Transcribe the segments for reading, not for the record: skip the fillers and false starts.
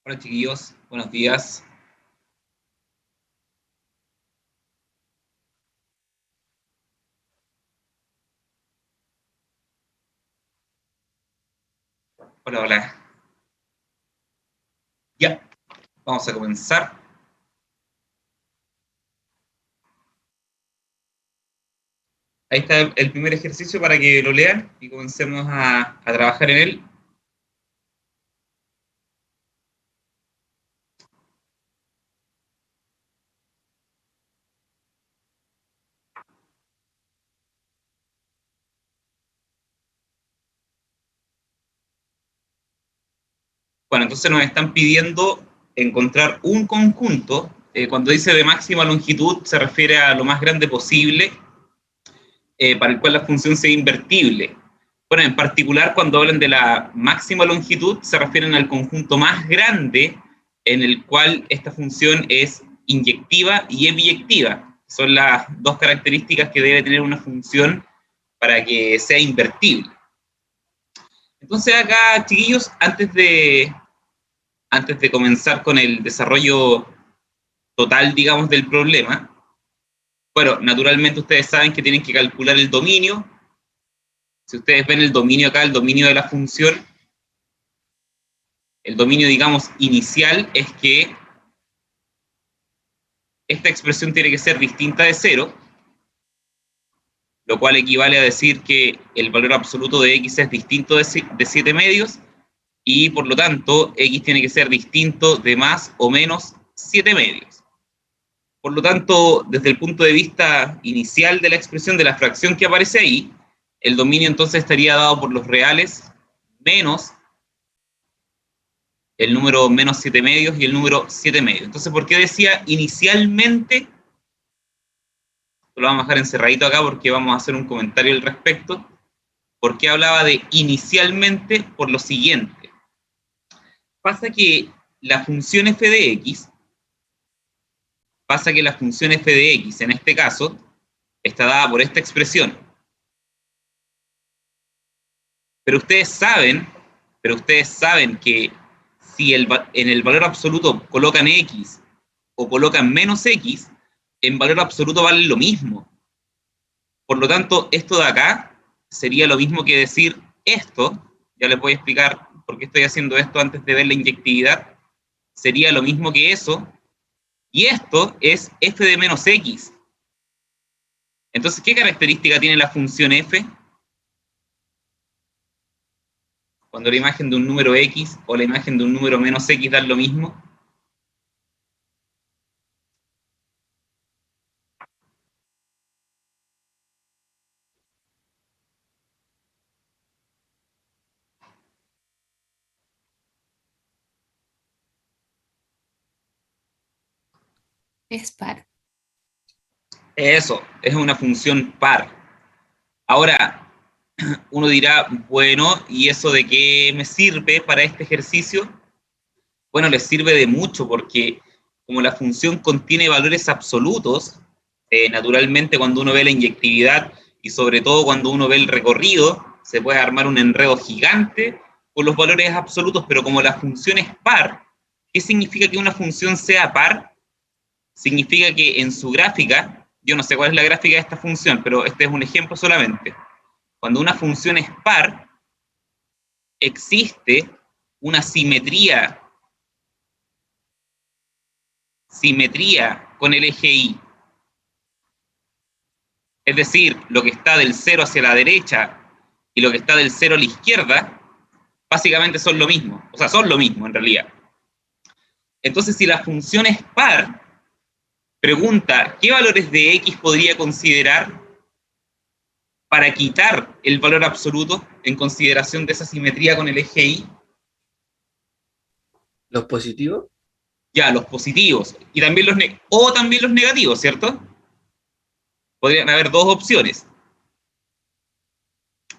Hola chiquillos, buenos días. Hola, hola. Ya, vamos a comenzar. Ahí está el primer ejercicio para que lo lean y comencemos a trabajar en él. Bueno, entonces nos están pidiendo encontrar un conjunto. Cuando dice de máxima longitud se refiere a lo más grande posible, para el cual la función sea invertible. Bueno, en particular cuando hablan de la máxima longitud se refieren al conjunto más grande en el cual esta función es inyectiva y biyectiva. Son las dos características que debe tener una función para que sea invertible. Entonces acá, chiquillos, antes de comenzar con el desarrollo total, digamos, del problema, bueno, naturalmente ustedes saben que tienen que calcular el dominio. Si ustedes ven el dominio acá, el dominio de la función, el dominio, digamos, inicial es que esta expresión tiene que ser distinta de cero, lo cual equivale a decir que el valor absoluto de x es distinto de 7 medios, y por lo tanto x tiene que ser distinto de más o menos 7 medios. Por lo tanto, desde el punto de vista inicial de la expresión de la fracción que aparece ahí, el dominio entonces estaría dado por los reales menos el número menos 7 medios y el número 7 medios. Entonces, ¿por qué decía inicialmente? Lo vamos a dejar encerradito acá porque vamos a hacer un comentario al respecto. ¿Por qué hablaba de inicialmente? Por lo siguiente. Pasa que la función f de x, en este caso, está dada por esta expresión. Pero ustedes saben que si en el valor absoluto colocan x o colocan menos x, en valor absoluto vale lo mismo. Por lo tanto, esto de acá sería lo mismo que decir esto. Ya les voy a explicar por qué estoy haciendo esto antes de ver la inyectividad. Sería lo mismo que eso. Y esto es f de menos x. Entonces, ¿qué característica tiene la función f? Cuando la imagen de un número x o la imagen de un número menos x dan lo mismo. Es par. Eso, es una función par. Ahora, uno dirá, bueno, ¿y eso de qué me sirve para este ejercicio? Bueno, les sirve de mucho porque como la función contiene valores absolutos, naturalmente cuando uno ve la inyectividad y sobre todo cuando uno ve el recorrido, se puede armar un enredo gigante con los valores absolutos, pero como la función es par, ¿qué significa que una función sea par? Significa que en su gráfica, yo no sé cuál es la gráfica de esta función, pero este es un ejemplo solamente. Cuando una función es par, existe una simetría con el eje Y. Es decir, lo que está del 0 hacia la derecha y lo que está del 0 a la izquierda, básicamente son lo mismo. O sea, son lo mismo en realidad. Entonces, si la función es par, pregunta, ¿qué valores de x podría considerar para quitar el valor absoluto en consideración de esa simetría con el eje Y? ¿Los positivos? Ya, los positivos y también también los negativos, ¿cierto? Podrían haber dos opciones.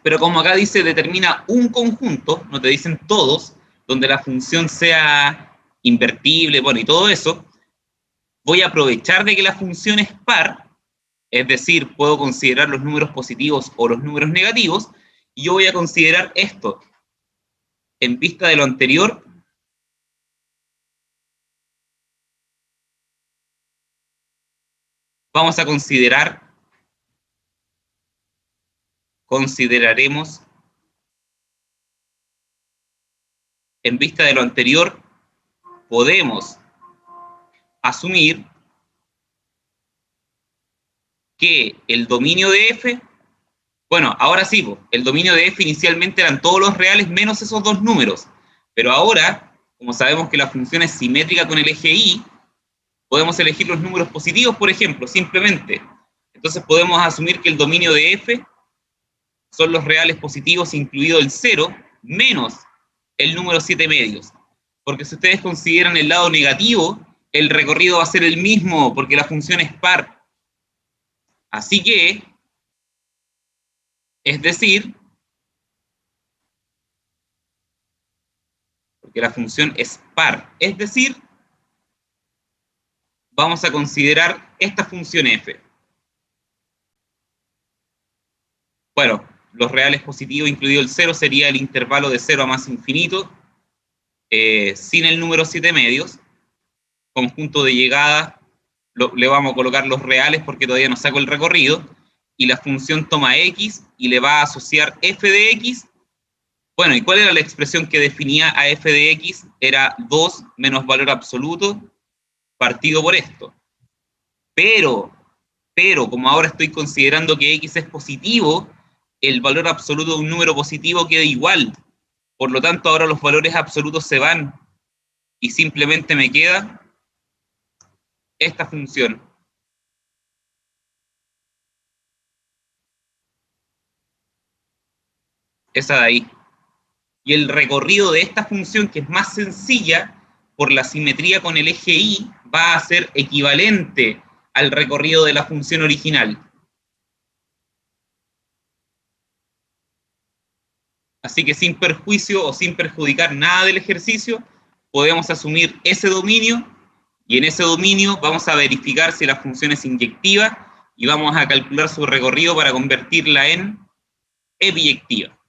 Pero como acá dice, determina un conjunto, no te dicen todos, donde la función sea invertible, bueno, y todo eso, voy a aprovechar de que la función es par, es decir, puedo considerar los números positivos o los números negativos, y yo voy a considerar esto. En vista de lo anterior, vamos a consideraremos, en vista de lo anterior, podemos asumir que el dominio de f, bueno, ahora sí, el dominio de f inicialmente eran todos los reales menos esos dos números, pero ahora, como sabemos que la función es simétrica con el eje y, podemos elegir los números positivos, por ejemplo, simplemente. Entonces podemos asumir que el dominio de f son los reales positivos, incluido el 0, menos el número 7 medios. Porque si ustedes consideran el lado negativo, el recorrido va a ser el mismo, porque la función es par. Así que, es decir, porque la función es par, es decir, vamos a considerar esta función f. Bueno, los reales positivos, incluido el 0, sería el intervalo de 0 a más infinito, sin el número 7 medios. Conjunto de llegada, le vamos a colocar los reales porque todavía no saco el recorrido, y la función toma x y le va a asociar f de x. Bueno, ¿y cuál era la expresión que definía a f de x? Era 2 menos valor absoluto partido por esto. Pero, como ahora estoy considerando que x es positivo, el valor absoluto de un número positivo queda igual. Por lo tanto, ahora los valores absolutos se van y simplemente me queda esta función. Esa de ahí. Y el recorrido de esta función, que es más sencilla, por la simetría con el eje y, va a ser equivalente al recorrido de la función original. Así que sin perjuicio o sin perjudicar nada del ejercicio, podemos asumir ese dominio, y en ese dominio vamos a verificar si la función es inyectiva y vamos a calcular su recorrido para convertirla en ebiyectiva.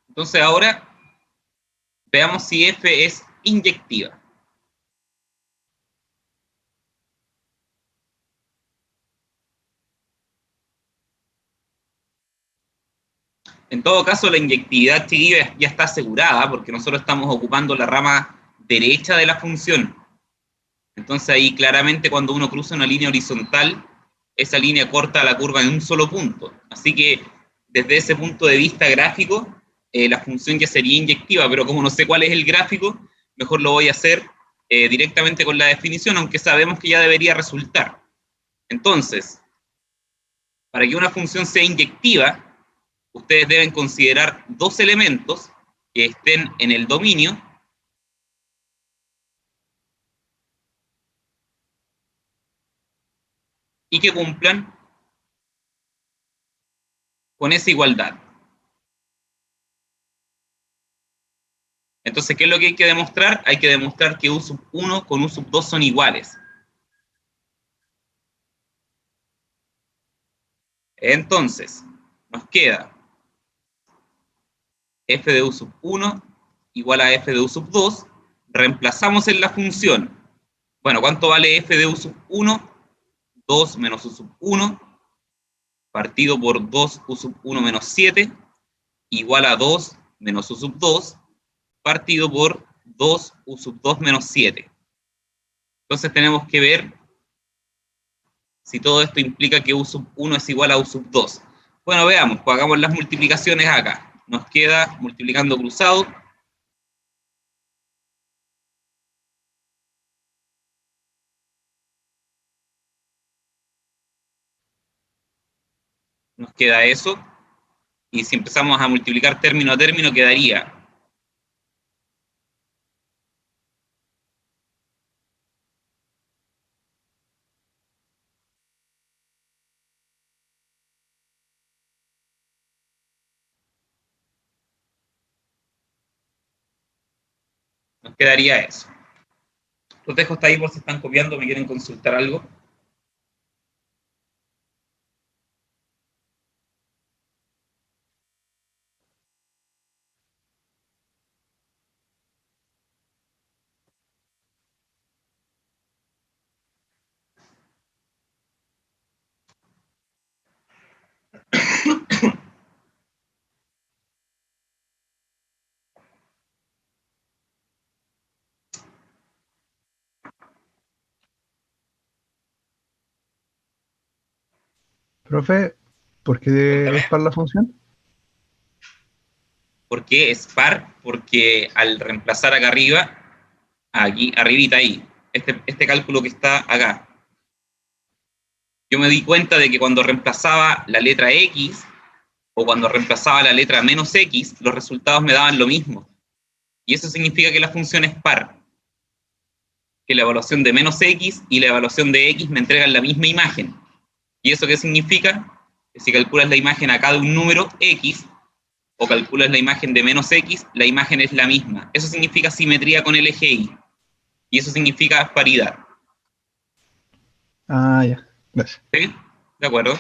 Entonces ahora veamos si f es inyectiva. En todo caso, la inyectividad, chiquillos, ya está asegurada porque nosotros estamos ocupando la rama derecha de la función. Entonces ahí claramente cuando uno cruza una línea horizontal, esa línea corta la curva en un solo punto. Así que desde ese punto de vista gráfico, la función ya sería inyectiva, pero como no sé cuál es el gráfico, mejor lo voy a hacer directamente con la definición, aunque sabemos que ya debería resultar. Entonces, para que una función sea inyectiva, ustedes deben considerar dos elementos que estén en el dominio y que cumplan con esa igualdad. Entonces, ¿qué es lo que hay que demostrar? Hay que demostrar que u sub 1 con u sub 2 son iguales. Entonces, nos queda f de u sub 1 igual a f de u sub 2. Reemplazamos en la función. Bueno, ¿cuánto vale f de u sub 1? 2 menos u sub 1 partido por 2 u sub 1 menos 7 igual a 2 menos u sub 2 partido por 2 u sub 2 menos 7. Entonces tenemos que ver si todo esto implica que u sub 1 es igual a u sub 2. Bueno, veamos, pues hagamos las multiplicaciones acá. Nos queda multiplicando cruzado. Nos queda eso. Y si empezamos a multiplicar término a término, quedaría Nos quedaría eso. Los dejo hasta ahí por si están copiando, me quieren consultar algo. Profe, ¿por qué Cuéntame. es par la función? ¿Por qué es par? Porque al reemplazar acá arriba, aquí, arribita ahí, este cálculo que está acá, yo me di cuenta de que cuando reemplazaba la letra X o cuando reemplazaba la letra menos X, los resultados me daban lo mismo. Y eso significa que la función es par, que la evaluación de menos X y la evaluación de X me entregan la misma imagen. ¿Y eso qué significa? Que si calculas la imagen acá de un número X, o calculas la imagen de menos X, la imagen es la misma. Eso significa simetría con el eje Y. Y eso significa paridad. Ah, ya, gracias. ¿Sí? ¿De acuerdo?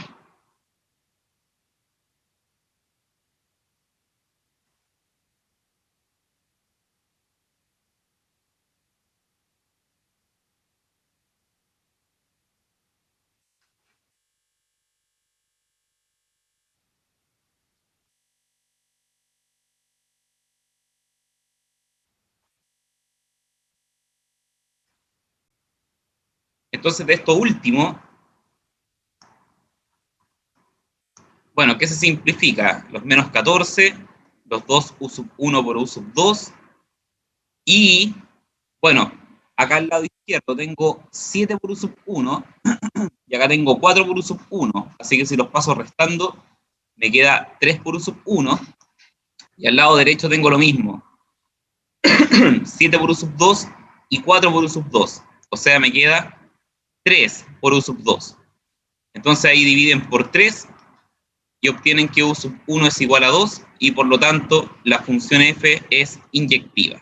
Entonces, de esto último, bueno, ¿qué se simplifica? Los menos 14, los 2 U sub 1 por U sub 2, y, bueno, acá al lado izquierdo tengo 7 por U sub 1, y acá tengo 4 por U sub 1, así que si los paso restando, me queda 3 por U sub 1, y al lado derecho tengo lo mismo, 7 por U sub 2 y 4 por U sub 2, o sea, me queda 3 por U sub 2. Entonces ahí dividen por 3 y obtienen que U sub 1 es igual a 2 y por lo tanto la función f es inyectiva.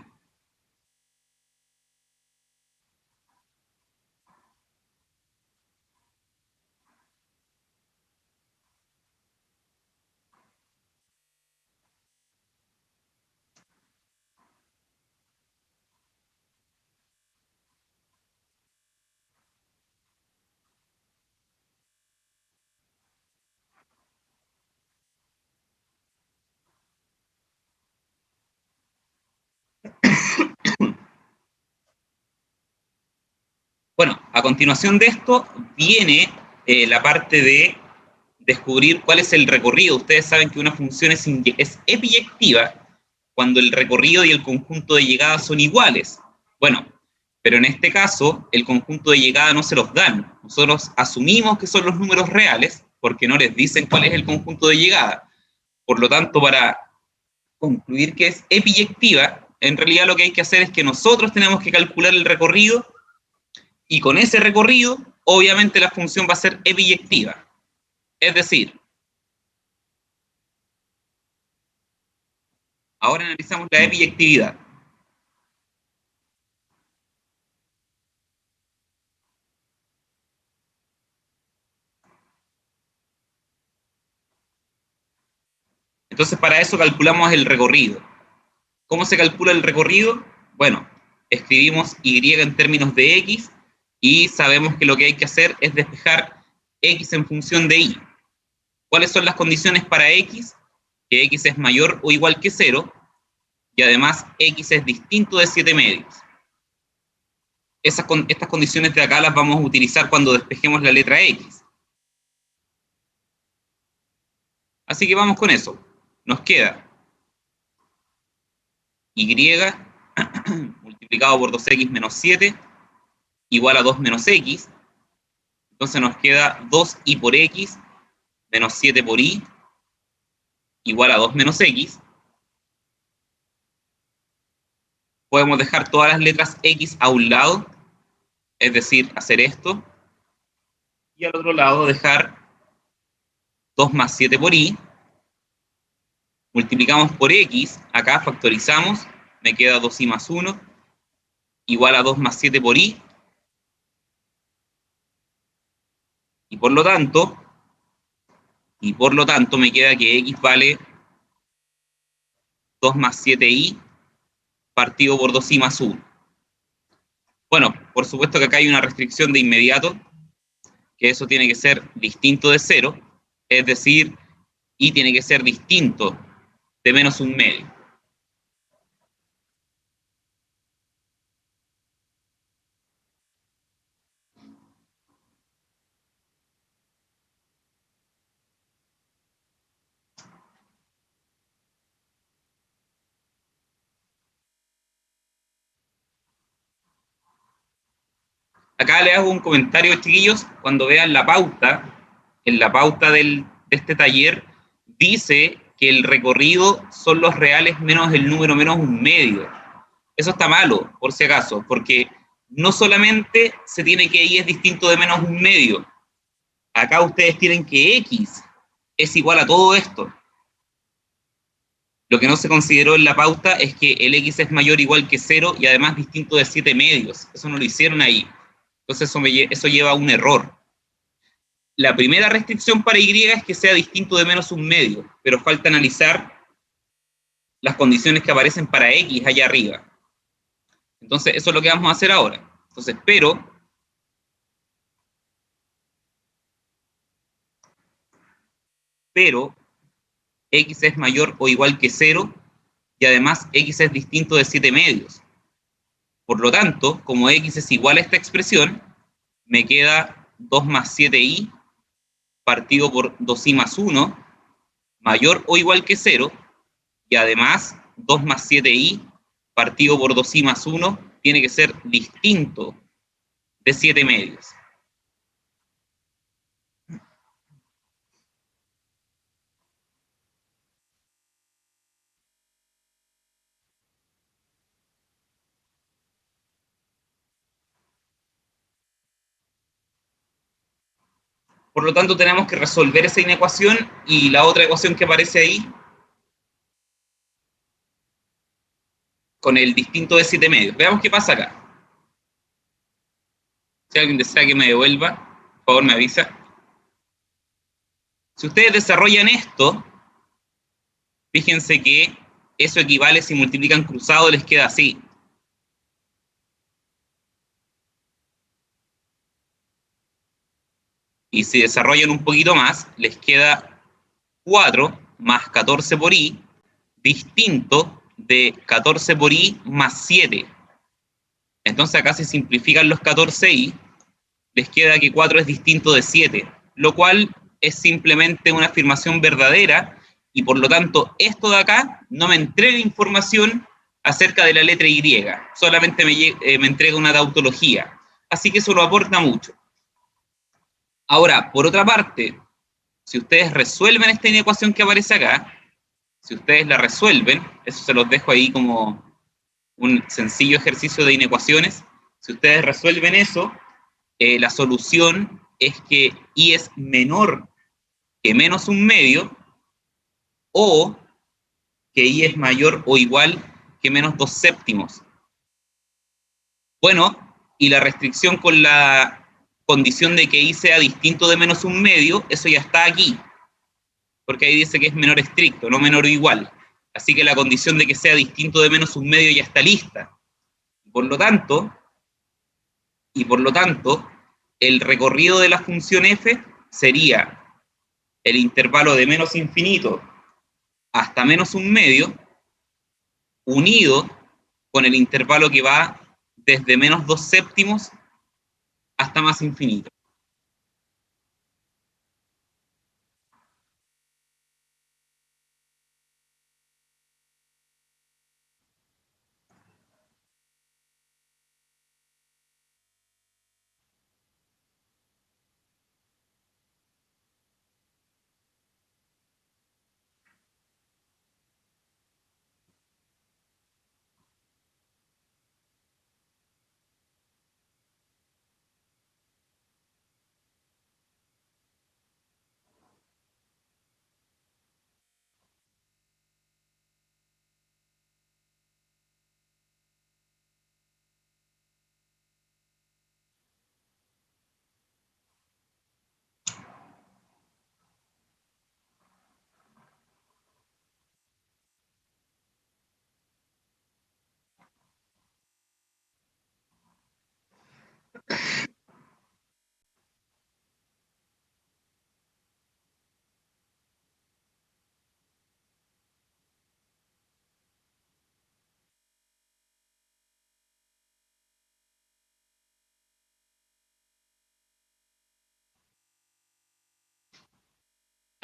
Bueno, a continuación de esto viene la parte de descubrir cuál es el recorrido. Ustedes saben que una función es epiyectiva cuando el recorrido y el conjunto de llegada son iguales. Bueno, pero en este caso el conjunto de llegada no se los dan. Nosotros asumimos que son los números reales porque no les dicen cuál es el conjunto de llegada. Por lo tanto, para concluir que es epiyectiva, en realidad lo que hay que hacer es que nosotros tenemos que calcular el recorrido y con ese recorrido, obviamente la función va a ser epiyectiva. Es decir, ahora analizamos la epiyectividad. Entonces, para eso calculamos el recorrido. ¿Cómo se calcula el recorrido? Bueno, escribimos y en términos de x y sabemos que lo que hay que hacer es despejar x en función de y. ¿Cuáles son las condiciones para x? Que x es mayor o igual que 0 y además x es distinto de 7 medios. Estas condiciones de acá las vamos a utilizar cuando despejemos la letra x. Así que vamos con eso. Nos queda y multiplicado por 2x menos 7 igual a 2 menos x. Entonces nos queda 2y por x menos 7 por y igual a 2 menos x. Podemos dejar todas las letras x a un lado, es decir, hacer esto. Y al otro lado dejar 2 más 7 por y. Multiplicamos por x, acá factorizamos, me queda 2y más 1, igual a 2 más 7 por i, y por lo tanto me queda que x vale 2 más 7i partido por 2i más 1. Bueno, por supuesto que acá hay una restricción de inmediato, que eso tiene que ser distinto de 0, es decir, i tiene que ser distinto de menos un medio. Acá les hago un comentario, chiquillos, cuando vean la pauta, en la pauta de este taller, dice que el recorrido son los reales menos el número menos un medio. Eso está malo, por si acaso, porque no solamente se tiene que y es distinto de menos un medio, acá ustedes tienen que x es igual a todo esto. Lo que no se consideró en la pauta es que el x es mayor o igual que 0 y además distinto de 7 medios. Eso no lo hicieron ahí. Entonces eso lleva a un error. La primera restricción para y es que sea distinto de menos un medio, pero falta analizar las condiciones que aparecen para x allá arriba. Entonces eso es lo que vamos a hacer ahora. Entonces, pero x es mayor o igual que 0 y además x es distinto de 7 medios. Por lo tanto, como x es igual a esta expresión, me queda 2 más 7i partido por 2i más 1 mayor o igual que 0 y además 2 más 7i partido por 2i más 1 tiene que ser distinto de 7 medios. Por lo tanto, tenemos que resolver esa inecuación y la otra ecuación que aparece ahí con el distinto de 7 medios. Veamos qué pasa acá. Si alguien desea que me devuelva, por favor me avisa. Si ustedes desarrollan esto, fíjense que eso equivale, si multiplican cruzado, les queda así. Y si desarrollan un poquito más, les queda 4 más 14 por i, distinto de 14 por i más 7. Entonces acá se simplifican los 14i, les queda que 4 es distinto de 7, lo cual es simplemente una afirmación verdadera y por lo tanto esto de acá no me entrega información acerca de la letra Y, solamente me entrega una tautología. Así que eso lo aporta mucho. Ahora, por otra parte, si ustedes resuelven esta inecuación que aparece acá, si ustedes la resuelven, eso se los dejo ahí como un sencillo ejercicio de inecuaciones, si ustedes resuelven eso, la solución es que i es menor que menos un medio o que i es mayor o igual que menos 2 séptimos. Bueno, y la restricción con la condición de que i sea distinto de menos un medio, eso ya está aquí, porque ahí dice que es menor estricto, no menor o igual. Así que la condición de que sea distinto de menos un medio ya está lista. Por lo tanto, el recorrido de la función f sería el intervalo de menos infinito hasta menos un medio, unido con el intervalo que va desde menos 2 séptimos hasta más infinito.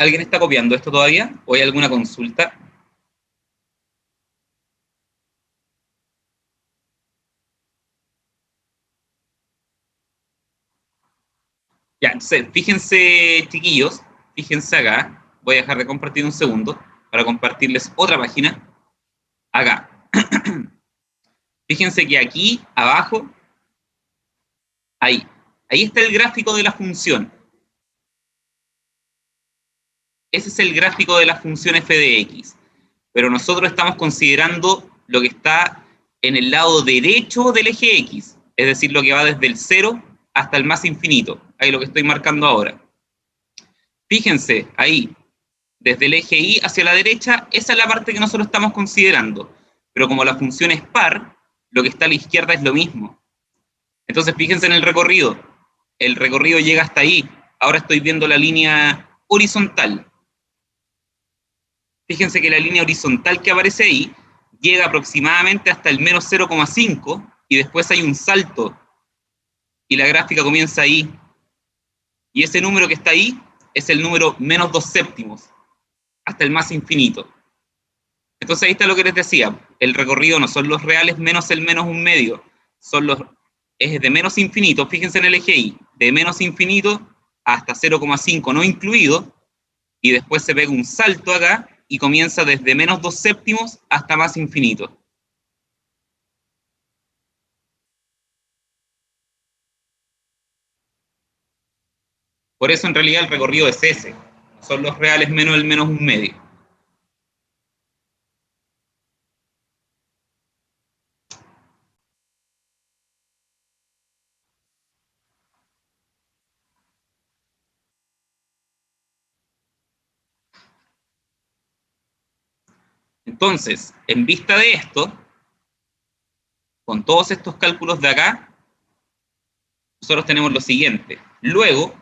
¿Alguien está copiando esto todavía? ¿O hay alguna consulta? Ya, entonces, fíjense, chiquillos, fíjense acá. Voy a dejar de compartir un segundo para compartirles otra página. Acá. Fíjense que aquí, abajo, ahí está el gráfico de la función. Ese es el gráfico de la función f de x. Pero nosotros estamos considerando lo que está en el lado derecho del eje x, es decir, lo que va desde el 0 hasta el más infinito. Ahí lo que estoy marcando ahora. Fíjense, ahí, desde el eje y hacia la derecha, esa es la parte que nosotros estamos considerando. Pero como la función es par, lo que está a la izquierda es lo mismo. Entonces, fíjense en el recorrido. El recorrido llega hasta ahí. Ahora estoy viendo la línea horizontal. Fíjense que la línea horizontal que aparece ahí llega aproximadamente hasta el menos 0,5 y después hay un salto y la gráfica comienza ahí. Y ese número que está ahí es el número menos 2 séptimos, hasta el más infinito. Entonces ahí está lo que les decía. El recorrido no son los reales menos el menos un medio, son los ejes de menos infinito. Fíjense en el eje Y, de menos infinito hasta 0,5 no incluido, y después se pega un salto acá y comienza desde menos 2 séptimos hasta más infinito. Por eso en realidad el recorrido es ese. Son los reales menos el menos un medio. Entonces, en vista de esto, con todos estos cálculos de acá, nosotros tenemos lo siguiente. Luego,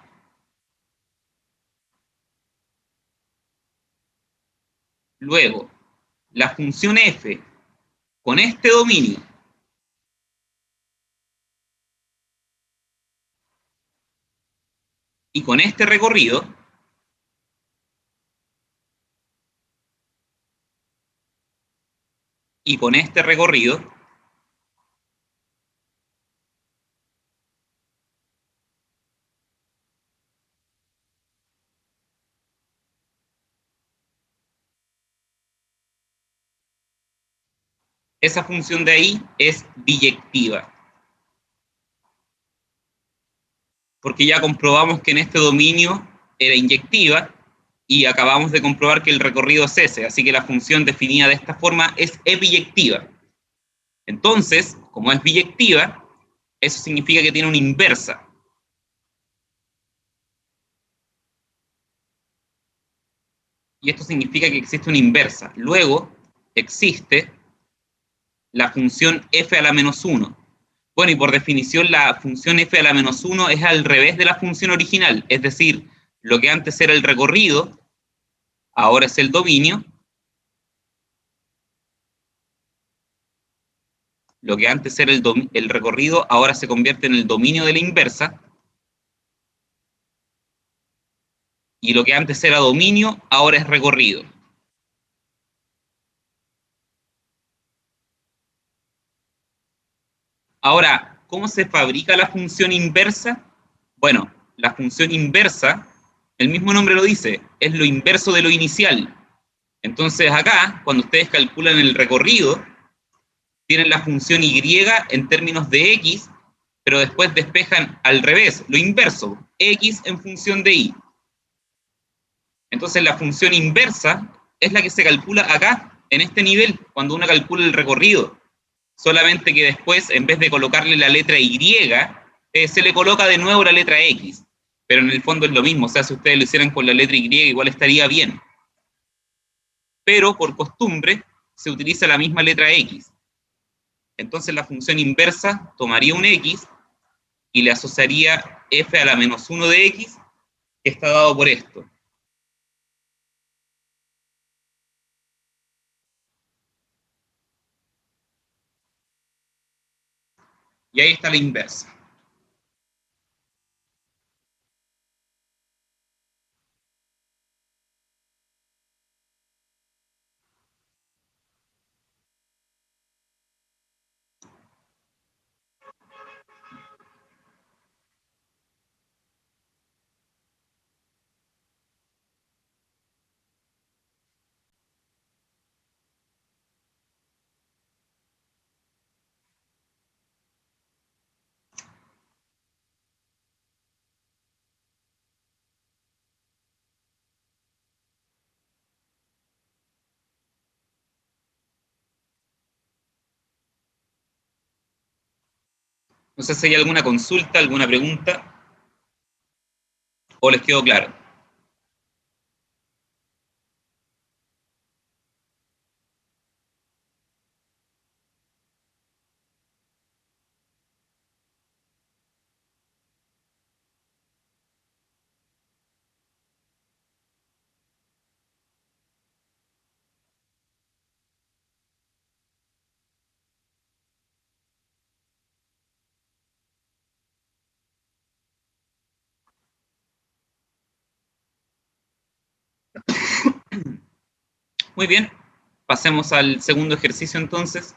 la función f con este dominio y con este recorrido, esa función de ahí es biyectiva. Porque ya comprobamos que en este dominio era inyectiva y acabamos de comprobar que el recorrido es ese, así que la función definida de esta forma es biyectiva. Entonces, como es biyectiva, eso significa que tiene una inversa. Y esto significa que existe una inversa. Luego, existe la función f a la menos 1. Bueno, y por definición la función f a la menos 1 es al revés de la función original, es decir, lo que antes era el recorrido, ahora es el dominio. Lo que antes era el recorrido, ahora se convierte en el dominio de la inversa. Y lo que antes era dominio, ahora es recorrido. Ahora, ¿cómo se fabrica la función inversa? Bueno, la función inversa, el mismo nombre lo dice, es lo inverso de lo inicial. Entonces acá, cuando ustedes calculan el recorrido, tienen la función y en términos de x, pero después despejan al revés, lo inverso, x en función de y. Entonces la función inversa es la que se calcula acá, en este nivel, cuando uno calcula el recorrido. Solamente que después, en vez de colocarle la letra y, se le coloca de nuevo la letra x. Pero en el fondo es lo mismo, o sea, si ustedes lo hicieran con la letra y, igual estaría bien. Pero por costumbre, se utiliza la misma letra x. Entonces la función inversa tomaría un x y le asociaría f a la menos 1 de x, que está dado por esto. Y ahí está la inversa. No sé si hay alguna consulta, alguna pregunta, o les quedó claro. Muy bien, pasemos al segundo ejercicio entonces.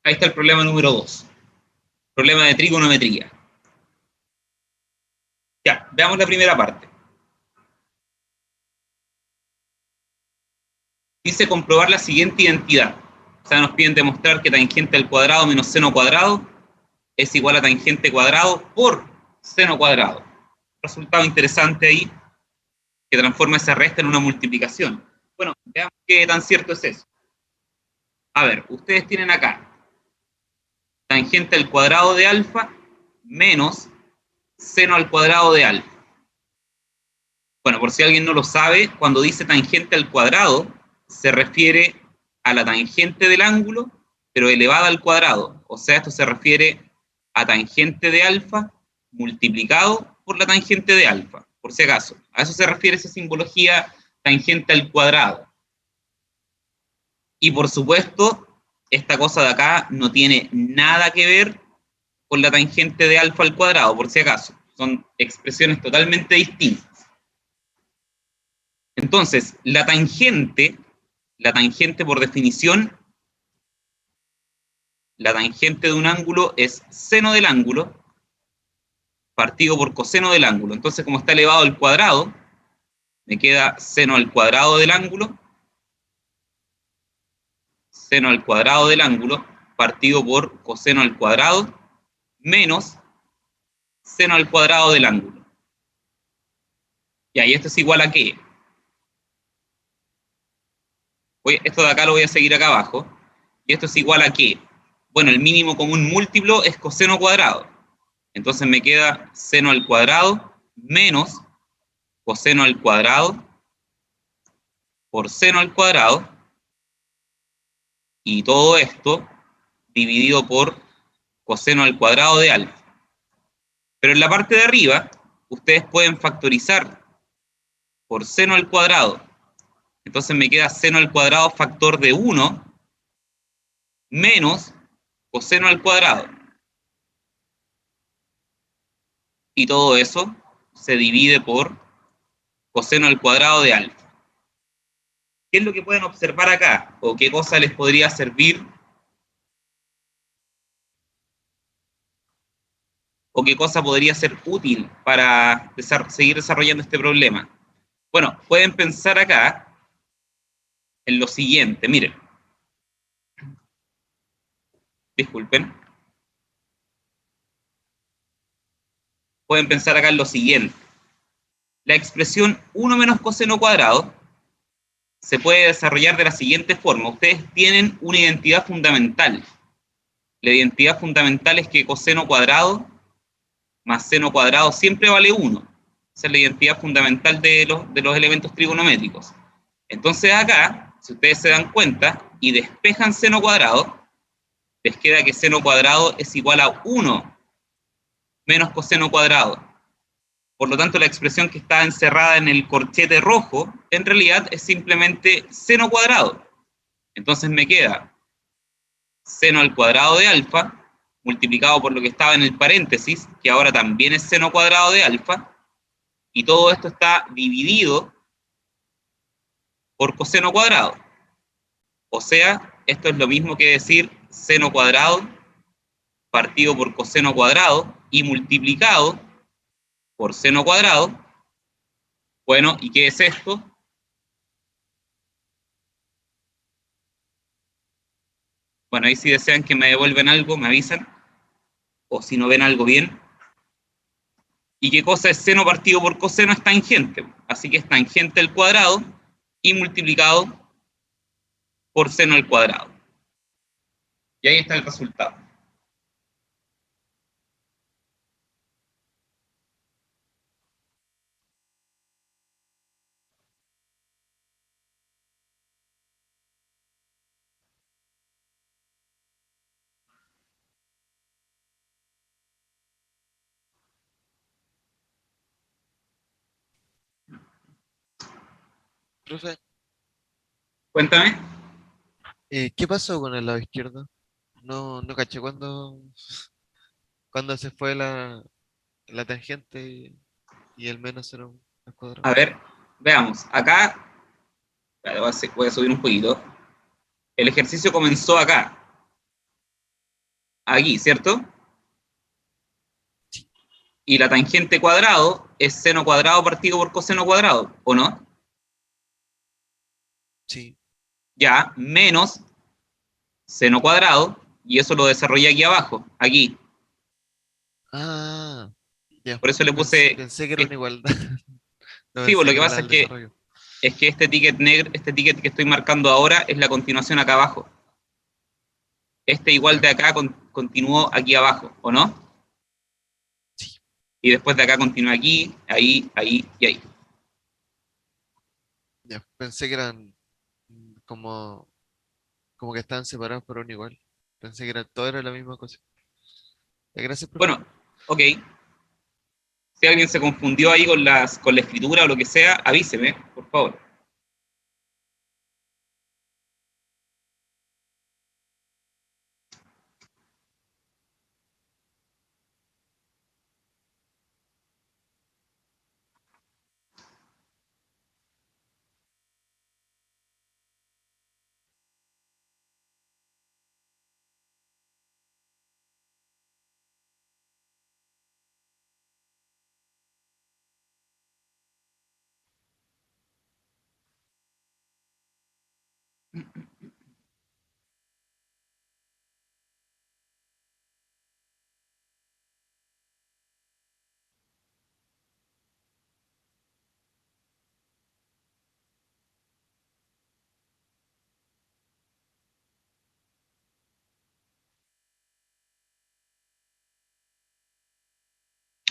Ahí está el problema número 2, problema de trigonometría. Ya, veamos la primera parte. Dice comprobar la siguiente identidad. O sea, nos piden demostrar que tangente al cuadrado menos seno cuadrado es igual a tangente cuadrado por seno cuadrado. Resultado interesante ahí, que transforma esa resta en una multiplicación. Bueno, veamos qué tan cierto es eso. A ver, ustedes tienen acá tangente al cuadrado de alfa menos seno al cuadrado de alfa. Bueno, por si alguien no lo sabe, cuando dice tangente al cuadrado, se refiere a la tangente del ángulo, pero elevada al cuadrado. O sea, esto se refiere a tangente de alfa multiplicado por la tangente de alfa, por si acaso. A eso se refiere esa simbología tangente al cuadrado. Y por supuesto, esta cosa de acá no tiene nada que ver con la tangente de alfa al cuadrado, por si acaso. Son expresiones totalmente distintas. Entonces, la tangente por definición, la tangente de un ángulo es seno del ángulo partido por coseno del ángulo. Entonces, como está elevado al cuadrado, me queda seno al cuadrado del ángulo, seno al cuadrado del ángulo partido por coseno al cuadrado menos seno al cuadrado del ángulo. Y esto es igual a ¿qué? Esto de acá lo voy a seguir acá abajo. Y esto es igual a ¿qué? Bueno, el mínimo común múltiplo es coseno cuadrado. Entonces me queda seno al cuadrado menos coseno al cuadrado por seno al cuadrado. Y todo esto dividido por coseno al cuadrado de alfa. Pero en la parte de arriba, ustedes pueden factorizar por seno al cuadrado. Entonces me queda seno al cuadrado factor de 1 menos coseno al cuadrado. Y todo eso se divide por coseno al cuadrado de alfa. ¿Qué es lo que pueden observar acá? ¿O qué cosa les podría servir? ¿O qué cosa podría ser útil para seguir desarrollando este problema? Bueno, pueden pensar acá en lo siguiente. Miren. Disculpen. Pueden pensar acá en lo siguiente. La expresión 1 menos coseno cuadrado se puede desarrollar de la siguiente forma. Ustedes tienen una identidad fundamental. La identidad fundamental es que coseno cuadrado más seno cuadrado siempre vale 1. Esa es la identidad fundamental de los elementos trigonométricos. Entonces acá, si ustedes se dan cuenta y despejan seno cuadrado, les queda que seno cuadrado es igual a 1 menos coseno cuadrado. Por lo tanto, la expresión que está encerrada en el corchete rojo, en realidad es simplemente seno cuadrado. Entonces me queda seno al cuadrado de alfa, multiplicado por lo que estaba en el paréntesis, que ahora también es seno cuadrado de alfa, y todo esto está dividido por coseno cuadrado. O sea, esto es lo mismo que decir seno cuadrado partido por coseno cuadrado y multiplicado por seno cuadrado. Bueno, ¿y qué es esto? Bueno, ahí si desean que me devuelvan algo, me avisan. O si no ven algo bien. ¿Y qué cosa es seno partido por coseno? Es tangente. Así que es tangente al cuadrado y multiplicado por seno al cuadrado. Y ahí está el resultado. Profe, Cuéntame. ¿qué pasó con el lado izquierdo? No caché cuando se fue la tangente y el menos era al cuadrado. A ver, veamos. Acá, voy a subir un poquito. El ejercicio comenzó acá. Aquí, ¿cierto? Y la tangente cuadrado es seno cuadrado partido por coseno cuadrado, ¿o no? Sí. Ya, menos seno cuadrado, y eso lo desarrollé aquí abajo, aquí. Ah, ya. Por eso le puse... Pensé que era una igualdad. No Sí, pues pensé lo que que era pasa el desarrollo. es que este ticket negro, este ticket que estoy marcando ahora es la continuación acá abajo. Este igual Ya, de acá continuó aquí abajo, ¿o no? sí. Y después de acá continúa aquí, ahí, ahí y ahí. Ya. Pensé que eran como, como que estaban separados por un igual. Pensé que todo era la misma cosa. Ya, gracias, profe. Bueno, ok. Si alguien se confundió ahí con la escritura o lo que sea, avíseme, por favor.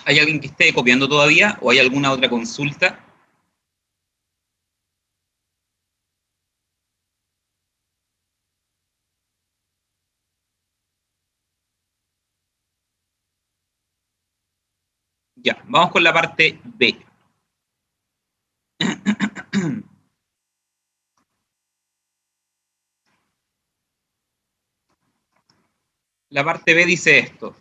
¿Hay alguien que esté copiando todavía o hay alguna otra consulta? Ya, vamos con la parte B. La parte B dice esto.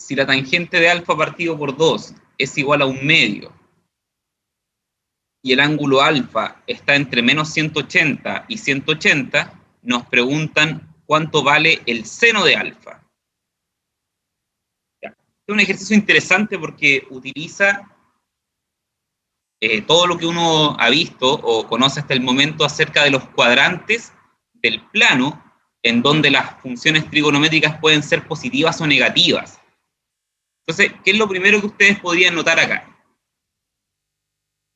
Si la tangente de alfa partido por 2 es igual a un medio y el ángulo alfa está entre menos 180 y 180, nos preguntan cuánto vale el seno de alfa. Ya. Es un ejercicio interesante porque utiliza todo lo que uno ha visto o conoce hasta el momento acerca de los cuadrantes del plano en donde las funciones trigonométricas pueden ser positivas o negativas. Entonces, ¿qué es lo primero que ustedes podrían notar acá?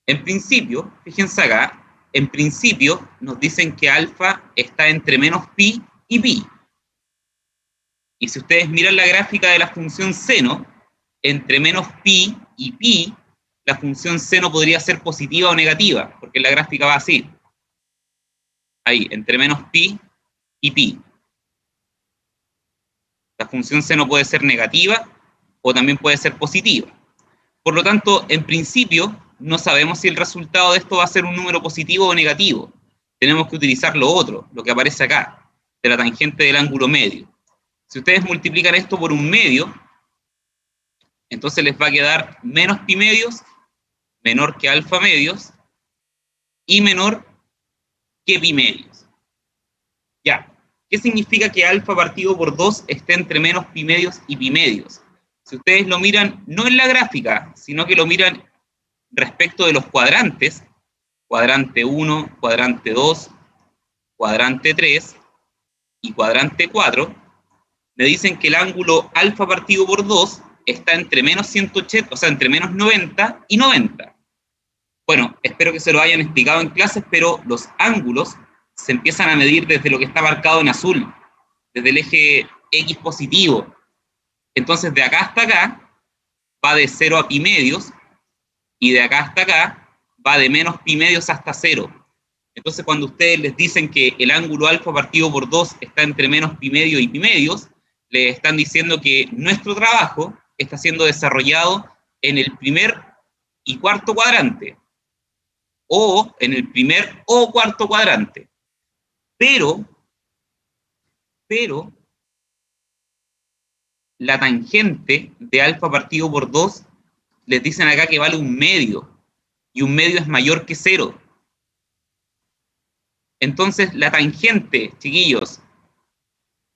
En principio, fíjense acá, en principio nos dicen que alfa está entre menos pi y pi. Y si ustedes miran la gráfica de la función seno, entre menos pi y pi, la función seno podría ser positiva o negativa, porque la gráfica va así. Ahí, entre menos pi y pi. La función seno puede ser negativa o también puede ser positiva. Por lo tanto, en principio, no sabemos si el resultado de esto va a ser un número positivo o negativo. Tenemos que utilizar lo otro, lo que aparece acá, de la tangente del ángulo medio. Si ustedes multiplican esto por un medio, entonces les va a quedar menos pi medios, menor que alfa medios, y menor que pi medios. Ya, ¿Qué significa que alfa partido por 2 esté entre menos pi medios y pi medios? Si ustedes lo miran, no en la gráfica, sino que lo miran respecto de los cuadrantes, cuadrante 1, cuadrante 2, cuadrante 3 y cuadrante 4, me dicen que el ángulo alfa partido por 2 está entre menos 180, o sea, entre menos 90 y 90. Bueno, espero que se lo hayan explicado en clases, pero los ángulos se empiezan a medir desde lo que está marcado en azul, desde el eje X positivo. Entonces, de acá hasta acá, va de 0 a pi medios, y de acá hasta acá, va de menos pi medios hasta 0. Entonces, cuando ustedes les dicen que el ángulo alfa partido por 2 está entre menos pi medio y pi medios, les están diciendo que nuestro trabajo está siendo desarrollado en el primer y cuarto cuadrante, o en el primer o cuarto cuadrante. Pero, la tangente de alfa partido por 2, les dicen acá que vale 1/2, y 1/2 es mayor que 0. Entonces, la tangente, chiquillos,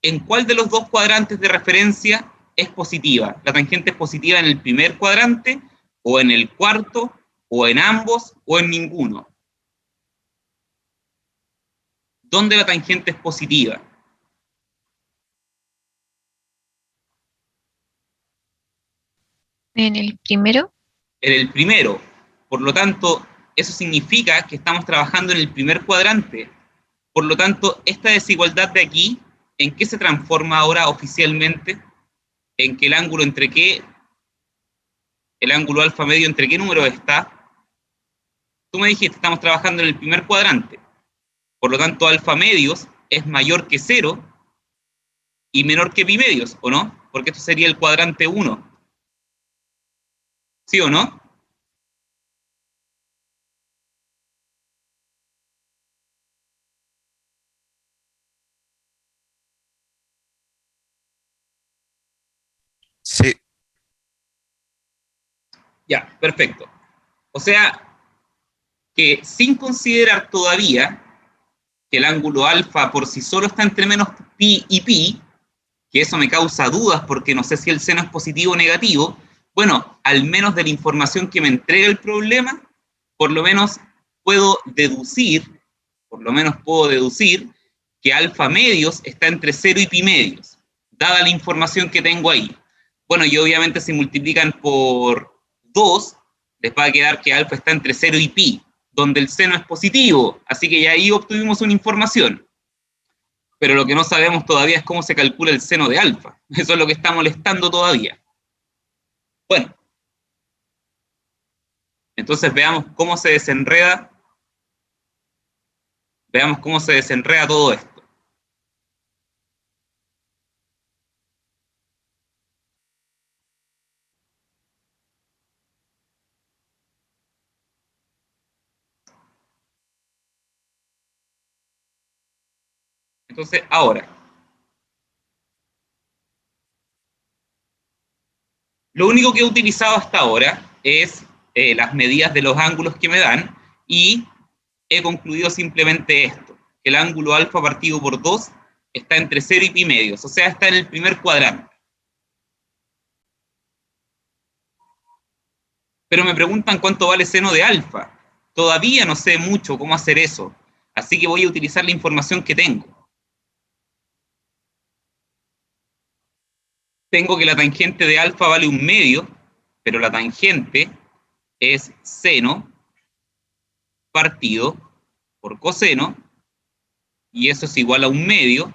¿en cuál de los dos cuadrantes de referencia es positiva? ¿La tangente es positiva en el primer cuadrante, o en el cuarto, o en ambos, o en ninguno? ¿Dónde la tangente es positiva? En el primero, En el primero. Por lo tanto, eso significa que estamos trabajando en el primer cuadrante. Por lo tanto, esta desigualdad de aquí, ¿en qué se transforma ahora oficialmente? En que el ángulo entre qué, el ángulo alfa medio entre qué número está. Tú me dijiste, estamos trabajando en el primer cuadrante. Por lo tanto, alfa medios es mayor que 0 y menor que pi medios, ¿o no? Porque esto sería el cuadrante 1. ¿Sí o no? Sí, Ya, perfecto. O sea, que sin considerar todavía que el ángulo alfa por sí solo está entre menos pi y pi, que eso me causa dudas porque no sé si el seno es positivo o negativo, bueno, al menos de la información que me entrega el problema, por lo menos puedo deducir, que alfa medios está entre 0 y pi medios, dada la información que tengo ahí. Bueno, y obviamente si multiplican por 2, les va a quedar que alfa está entre 0 y pi, donde el seno es positivo, así que ya ahí obtuvimos una información. Pero lo que no sabemos todavía es cómo se calcula el seno de alfa. Eso es lo que está molestando todavía. Bueno, entonces veamos cómo se desenreda todo esto. Entonces, ahora, lo único que he utilizado hasta ahora es las medidas de los ángulos que me dan, y he concluido simplemente esto, que el ángulo alfa partido por 2 está entre 0 y pi medios, o sea, está en el primer cuadrante. Pero me preguntan cuánto vale seno de alfa. Todavía no sé mucho cómo hacer eso, así que voy a utilizar la información que tengo. Tengo que la tangente de alfa vale 1/2, pero la tangente es seno partido por coseno, y eso es igual a 1/2,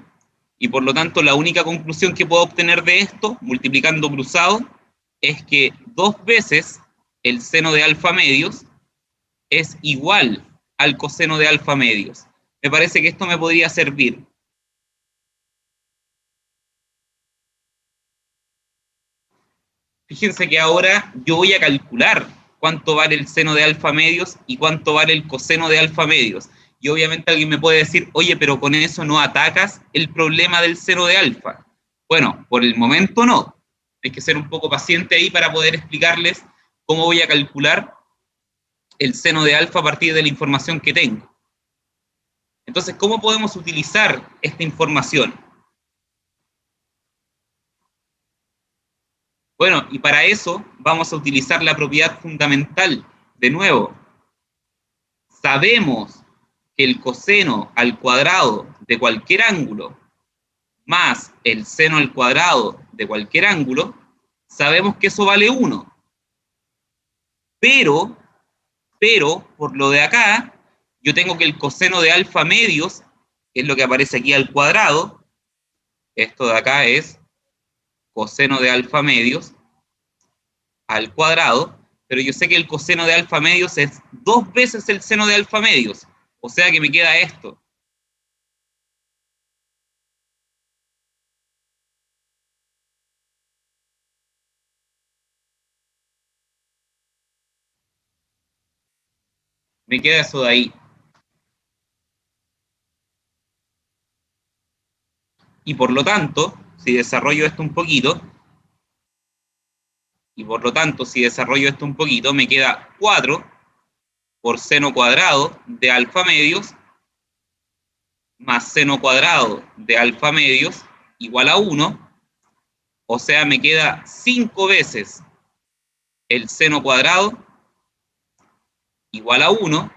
y por lo tanto la única conclusión que puedo obtener de esto, multiplicando cruzado, es que 2 veces el seno de alfa medios es igual al coseno de alfa medios. Me parece que esto me podría servir. Fíjense que ahora yo voy a calcular cuánto vale el seno de alfa medios y cuánto vale el coseno de alfa medios. Y obviamente alguien me puede decir, oye, pero con eso no atacas el problema del seno de alfa. Bueno, por el momento no. Hay que ser un poco paciente ahí para poder explicarles cómo voy a calcular el seno de alfa a partir de la información que tengo. Entonces, ¿cómo podemos utilizar esta información? Bueno, y para eso vamos a utilizar la propiedad fundamental. De nuevo, sabemos que el coseno al cuadrado de cualquier ángulo más el seno al cuadrado de cualquier ángulo, sabemos que eso vale 1. Pero, por lo de acá, yo tengo que el coseno de alfa medios, que es lo que aparece aquí al cuadrado, esto de acá es coseno de alfa medios al cuadrado, pero yo sé que el coseno de alfa medios es 2 veces el seno de alfa medios, o sea que me queda esto. Me queda eso de ahí. Y por lo tanto, si desarrollo esto un poquito, me queda 4 por seno cuadrado de alfa medios más seno cuadrado de alfa medios igual a 1, o sea, me queda 5 veces el seno cuadrado igual a 1,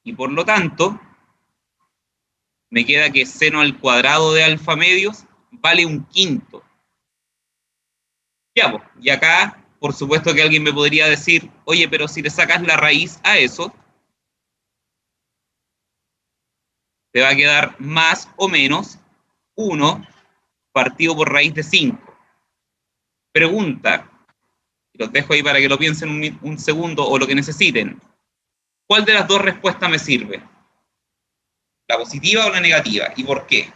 y por lo tanto, me queda que seno al cuadrado de alfa medios vale 1/5. Ya, pues, y acá, por supuesto que alguien me podría decir, oye, pero si le sacas la raíz a eso, te va a quedar más o menos 1 partido por raíz de 5. Pregunta, y los dejo ahí para que lo piensen un segundo o lo que necesiten. ¿Cuál de las dos respuestas me sirve? ¿La positiva o la negativa? ¿Y por qué?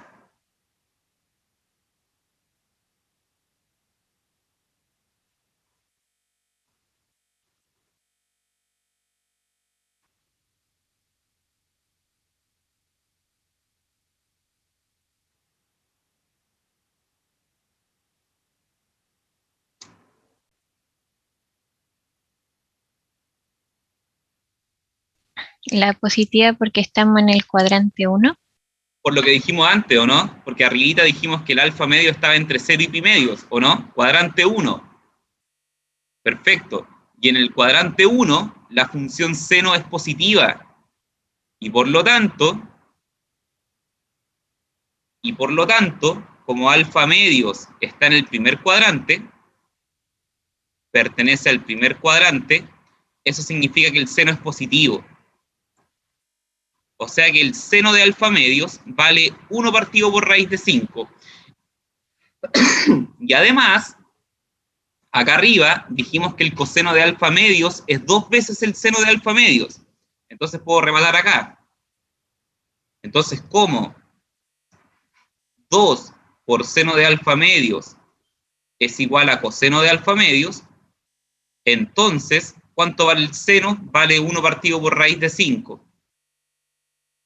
La positiva porque estamos en el cuadrante 1. Por lo que dijimos antes, ¿o no? Porque arribita dijimos que el alfa medio estaba entre 0 y pi medios, ¿o no? Cuadrante 1. Perfecto. Y en el cuadrante 1, la función seno es positiva. Y por lo tanto, como alfa medios está en el primer cuadrante, pertenece al primer cuadrante, eso significa que el seno es positivo. O sea que el seno de alfa medios vale 1 partido por raíz de 5. Y además, acá arriba dijimos que el coseno de alfa medios es 2 veces el seno de alfa medios. Entonces puedo rematar acá. Entonces, como 2 por seno de alfa medios es igual a coseno de alfa medios, entonces, ¿cuánto vale el seno? Vale 1 partido por raíz de 5.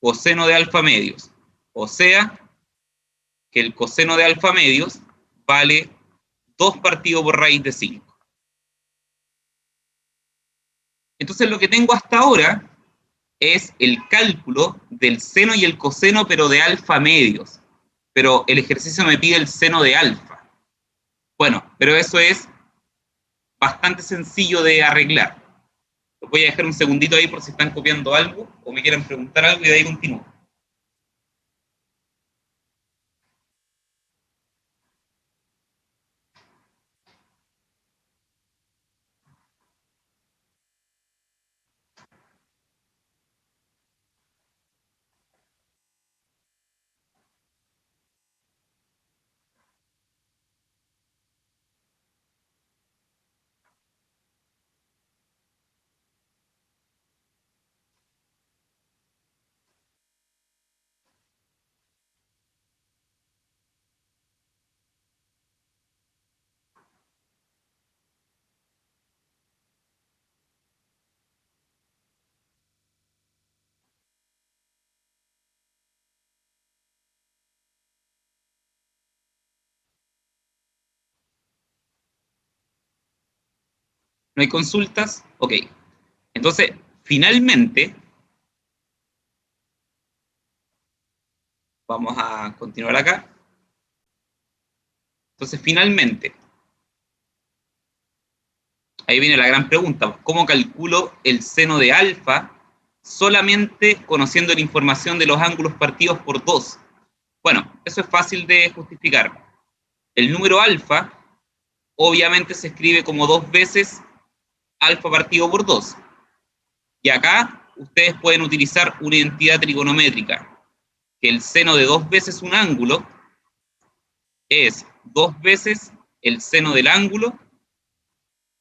Coseno de alfa medios. O sea, que el coseno de alfa medios vale 2 partido por raíz de 5. Entonces, lo que tengo hasta ahora es el cálculo del seno y el coseno, pero de alfa medios. Pero el ejercicio me pide el seno de alfa. Bueno, pero eso es bastante sencillo de arreglar. Los voy a dejar un segundito ahí por si están copiando algo o me quieren preguntar algo y de ahí continúo. ¿No hay consultas? Ok. Entonces, Finalmente, vamos a continuar acá. Entonces, finalmente, ahí viene la gran pregunta, ¿cómo calculo el seno de alfa solamente conociendo la información de los ángulos partidos por 2? Bueno, eso es fácil de justificar. El número alfa obviamente se escribe como 2 veces alfa partido por 2. Y acá ustedes pueden utilizar una identidad trigonométrica, que el seno de 2 veces un ángulo es 2 veces el seno del ángulo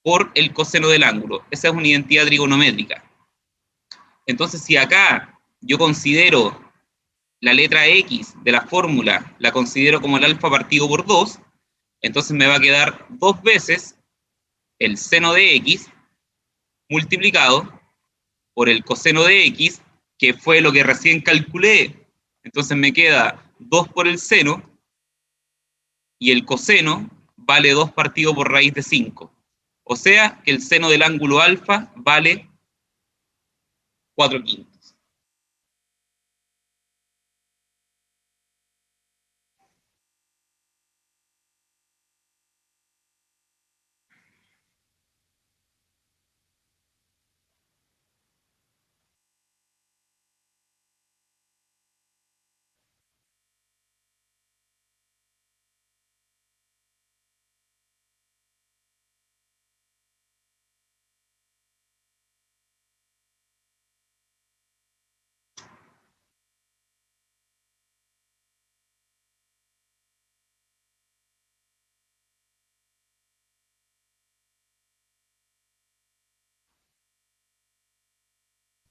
por el coseno del ángulo. Esa es una identidad trigonométrica. Entonces, si acá yo considero la letra X de la fórmula, la considero como el alfa partido por 2, entonces me va a quedar 2 veces el seno de X multiplicado por el coseno de X, que fue lo que recién calculé. Entonces me queda 2 por el seno, y el coseno vale 2 partido por raíz de 5. O sea que el seno del ángulo alfa vale 4/5.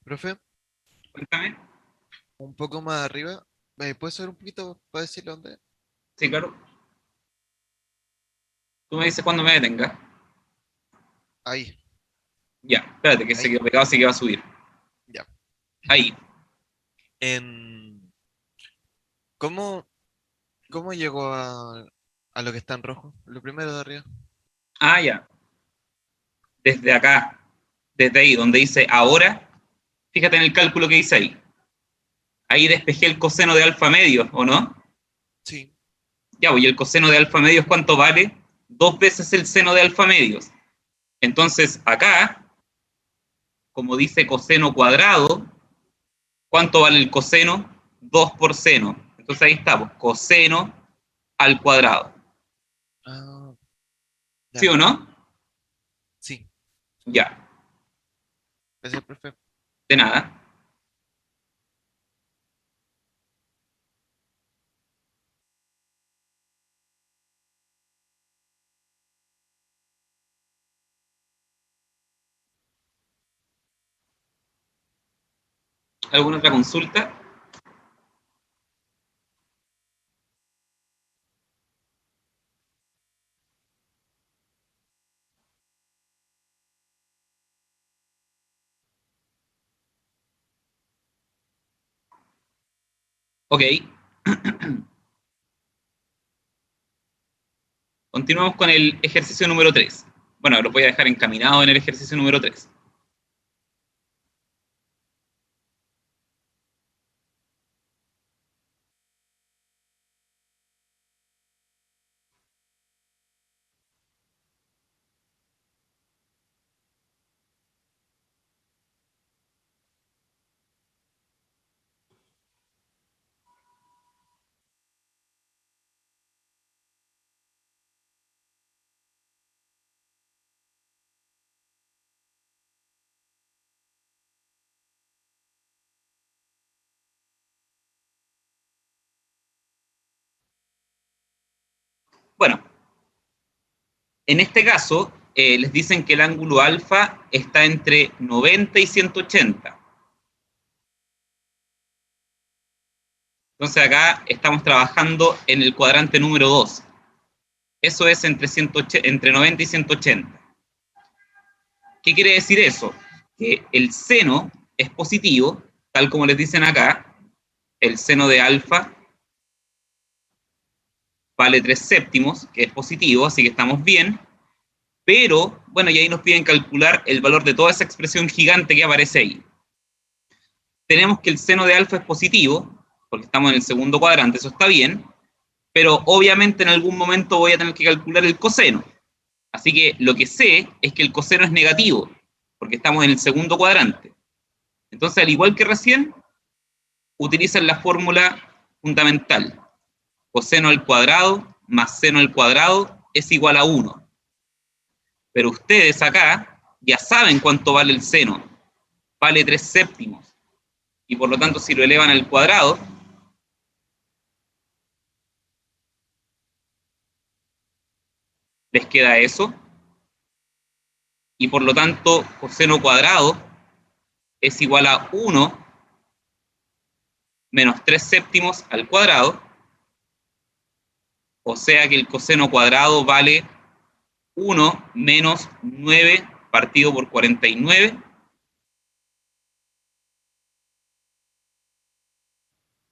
Profe, Cuéntame. un poco más arriba, ¿me puedes subir un poquito para decirle dónde es? Sí, claro. Tú me dices cuando me detenga. Ahí, Ya, espérate, que se ahí, quedó pegado, así que va a subir. ya. Ahí. En... ¿Cómo, cómo llegó a lo que está en rojo? Lo primero de arriba. Ah, ya. Desde acá, desde ahí, donde dice ahora, fíjate en el cálculo que dice ahí. Ahí despejé el coseno de alfa medio, ¿o no? Sí. Ya, pues, y el coseno de alfa medios, ¿cuánto vale? 2 veces el seno de alfa medios. Entonces, acá, como dice coseno cuadrado, ¿cuánto vale el coseno? 2 por seno. Entonces ahí estamos, coseno al cuadrado. Ah, ¿Sí ya. o no? Sí. Ya, Gracias, profe. de nada. ¿Alguna otra consulta? Ok. Continuamos con el ejercicio número 3. Bueno, lo voy a dejar encaminado en el ejercicio número 3. Bueno, en este caso, les dicen que el ángulo alfa está entre 90 y 180. Entonces acá estamos trabajando en el cuadrante número 2. Eso es entre 90 y 180. ¿Qué quiere decir eso? Que el seno es positivo, tal como les dicen acá, el seno de alfa vale 3 séptimos, que es positivo, así que estamos bien, Pero, bueno, y ahí nos piden calcular el valor de toda esa expresión gigante que aparece ahí. Tenemos que el seno de alfa es positivo, porque estamos en el segundo cuadrante, eso está bien, pero obviamente en algún momento voy a tener que calcular el coseno. Así que lo que sé es que el coseno es negativo, porque estamos en el segundo cuadrante. Entonces, al igual que recién, utilizan la fórmula fundamental. Coseno al cuadrado más seno al cuadrado es igual a 1. Pero ustedes acá ya saben cuánto vale el seno. Vale 3 séptimos. Y por lo tanto, si lo elevan al cuadrado, les queda eso. Y por lo tanto, coseno cuadrado es igual a 1 menos 3 séptimos al cuadrado. O sea que el coseno cuadrado vale 1 menos 9 partido por 49.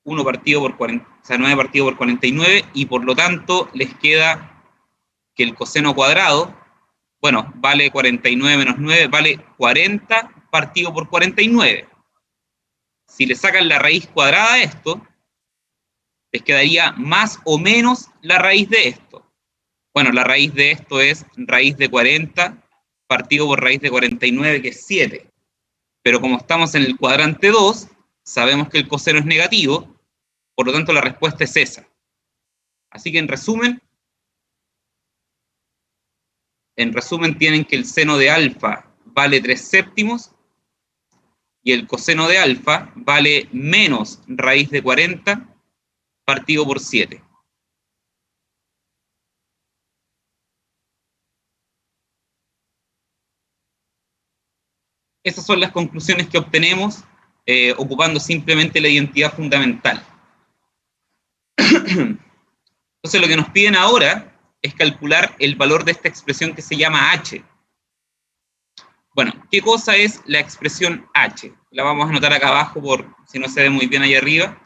1 partido por 40, o sea, 9 partido por 49, y por lo tanto les queda que el coseno cuadrado, bueno, vale 49 menos 9, vale 40 partido por 49. Si le sacan la raíz cuadrada a esto, les quedaría más o menos la raíz de esto. Bueno, la raíz de esto es raíz de 40 partido por raíz de 49, que es 7. Pero como estamos en el cuadrante 2, sabemos que el coseno es negativo, por lo tanto la respuesta es esa. Así que en resumen tienen que el seno de alfa vale 3 séptimos y el coseno de alfa vale menos raíz de 40 partido por 7. Esas son las conclusiones que obtenemos ocupando simplemente la identidad fundamental. Entonces lo que nos piden ahora es calcular el valor de esta expresión que se llama h. Bueno, ¿qué cosa es la expresión h? La vamos a anotar acá abajo por si no se ve muy bien ahí arriba.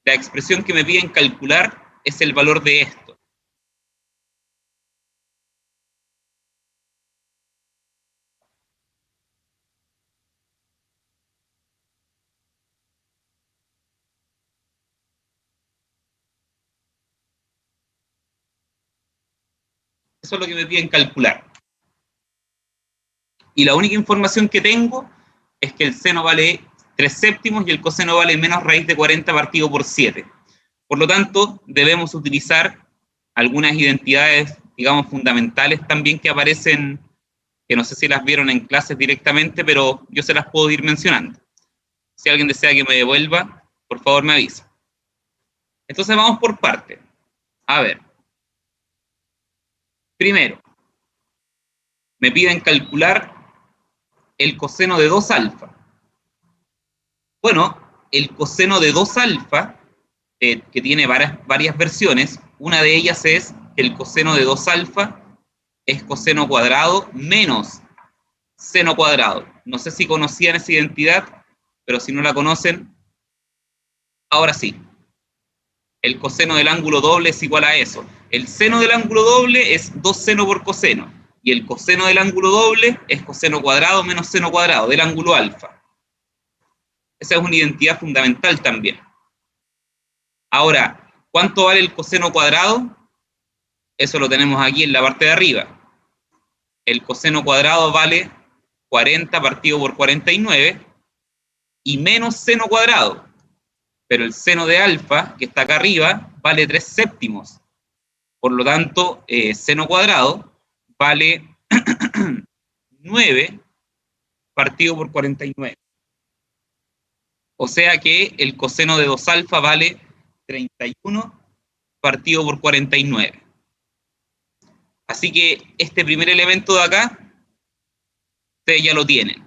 La expresión que me piden calcular es el valor de esto. Eso es lo que me piden calcular. Y la única información que tengo es que el seno vale 3 séptimos y el coseno vale menos raíz de 40 partido por 7. Por lo tanto, debemos utilizar algunas identidades, digamos, fundamentales también que aparecen, que no sé si las vieron en clases directamente, pero yo se las puedo ir mencionando. Si alguien desea que me devuelva, por favor me avisa. Entonces vamos por parte. A ver. Primero, me piden calcular el coseno de 2 alfa. Bueno, el coseno de 2 alfa, que tiene varias versiones, una de ellas es que el coseno de 2 alfa es coseno cuadrado menos seno cuadrado. No sé si conocían esa identidad, pero si no la conocen, ahora sí. El coseno del ángulo doble es igual a eso. El seno del ángulo doble es 2 seno por coseno, y el coseno del ángulo doble es coseno cuadrado menos seno cuadrado del ángulo alfa. Esa es una identidad fundamental también. Ahora, ¿cuánto vale el coseno cuadrado? Eso lo tenemos aquí en la parte de arriba. El coseno cuadrado vale 40 partido por 49 y menos seno cuadrado. Pero el seno de alfa, que está acá arriba, vale 3 séptimos. Por lo tanto, seno cuadrado vale 9 partido por 49. O sea que el coseno de 2 alfa vale 31 partido por 49. Así que este primer elemento de acá, ustedes ya lo tienen.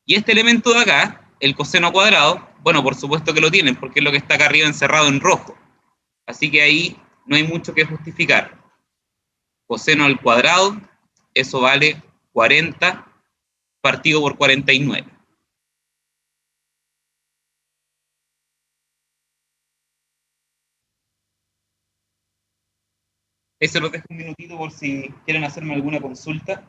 Y este elemento de acá, el coseno cuadrado, bueno, por supuesto que lo tienen, porque es lo que está acá arriba encerrado en rojo. Así que ahí no hay mucho que justificar. Coseno al cuadrado, eso vale 40 partido por 49. Eso lo dejo un minutito por si quieren hacerme alguna consulta.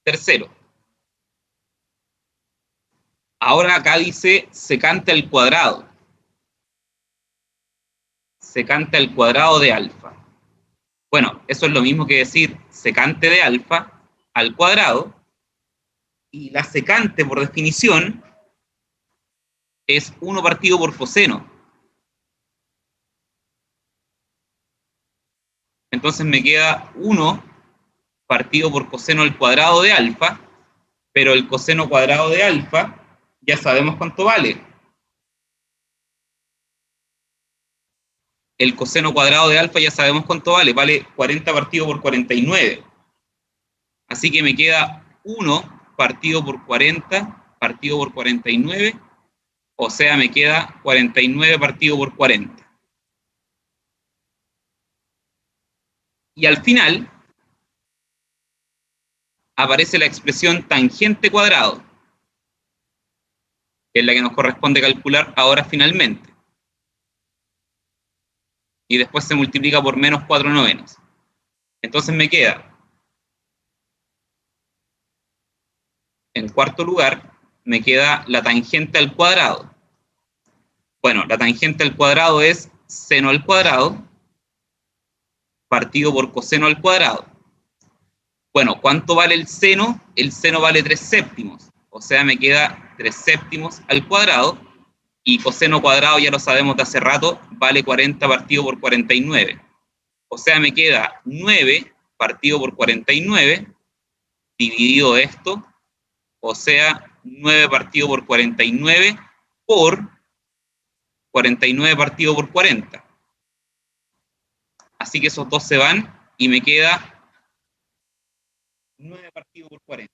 Tercero, ahora acá dice secante al cuadrado. Secante al cuadrado de alfa. Bueno, eso es lo mismo que decir secante de alfa al cuadrado. Y la secante, por definición, es 1 partido por coseno. Entonces me queda 1 partido por coseno al cuadrado de alfa, pero el coseno cuadrado de alfa ya sabemos cuánto vale. El coseno cuadrado de alfa ya sabemos cuánto vale. Vale 40 partido por 49. Así que me queda 1 partido por 40 partido por 49. O sea, me queda 49 partido por 40. Y al final aparece la expresión tangente cuadrado, que es la que nos corresponde calcular ahora finalmente. Y después se multiplica por menos 4 novenos. Entonces me queda, en cuarto lugar, me queda la tangente al cuadrado. Bueno, la tangente al cuadrado es seno al cuadrado partido por coseno al cuadrado. Bueno, ¿cuánto vale el seno? El seno vale 3 séptimos. O sea, me queda 3 séptimos al cuadrado. Y coseno cuadrado, ya lo sabemos de hace rato, vale 40 partido por 49. O sea, me queda 9 partido por 49 dividido esto. O sea, 9 partido por 49 por 49 partido por 40. Así que esos dos se van y me queda 9 partido por 40.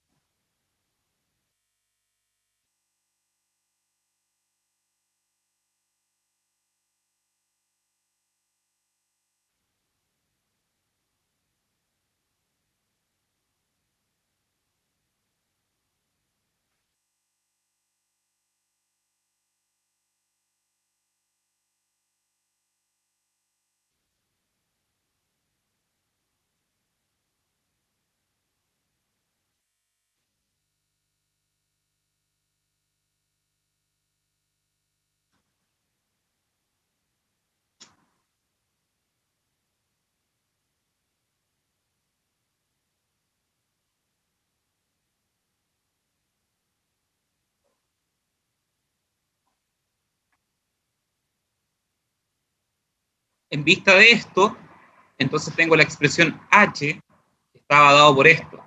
En vista de esto, entonces tengo la expresión h, que estaba dado por esto.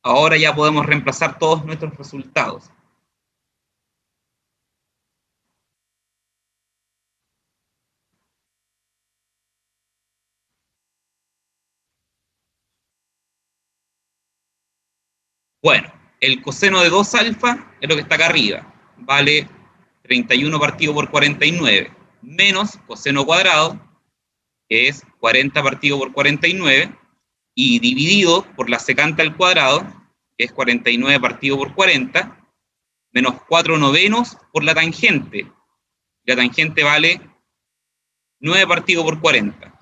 Ahora ya podemos reemplazar todos nuestros resultados. Bueno, el coseno de 2 alfa es lo que está acá arriba. Vale 31 partido por 49, menos coseno cuadrado, que es 40 partido por 49, y dividido por la secante al cuadrado, que es 49 partido por 40, menos 4 novenos por la tangente. La tangente vale 9 partido por 40.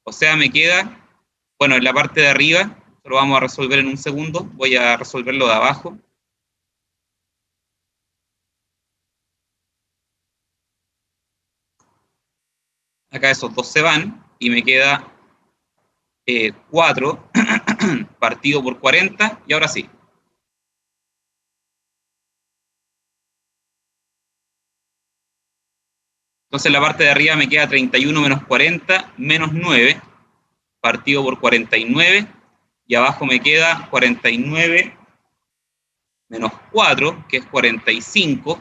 O sea, me queda, bueno, en la parte de arriba, lo vamos a resolver en un segundo, voy a resolverlo de abajo. Acá esos dos se van y me queda 4 partido por 40, y ahora sí. Entonces en la parte de arriba me queda 31 menos 40 menos 9 partido por 49, y abajo me queda 49 menos 4, que es 45,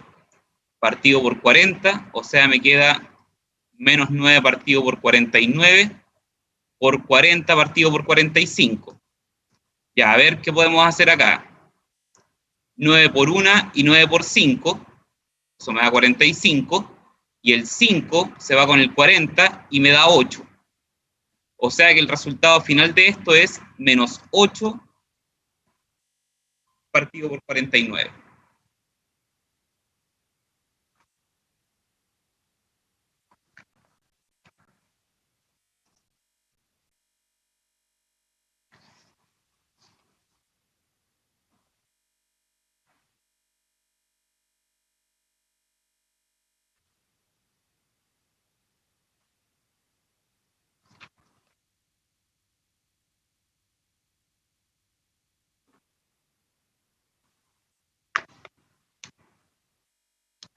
partido por 40, o sea, me queda menos 9 partido por 49, por 40 partido por 45. Ya, a ver qué podemos hacer acá. 9 por 1 y 9 por 5, eso me da 45, y el 5 se va con el 40 y me da 8. O sea que el resultado final de esto es menos 8 partido por 49.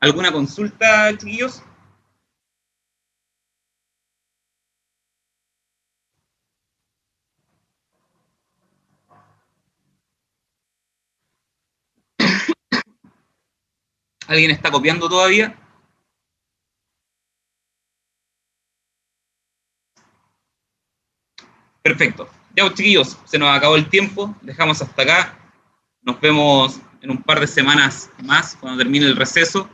¿Alguna consulta, chiquillos? ¿Alguien está copiando todavía? Perfecto. Ya, pues, chiquillos, se nos acabó el tiempo. Dejamos hasta acá. Nos vemos en un par de semanas más, cuando termine el receso.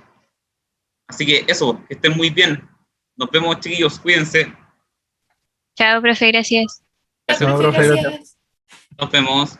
Así que eso, que estén muy bien. Nos vemos, chiquillos, cuídense. Chao, profe, gracias. Chao, profe, gracias. Nos vemos.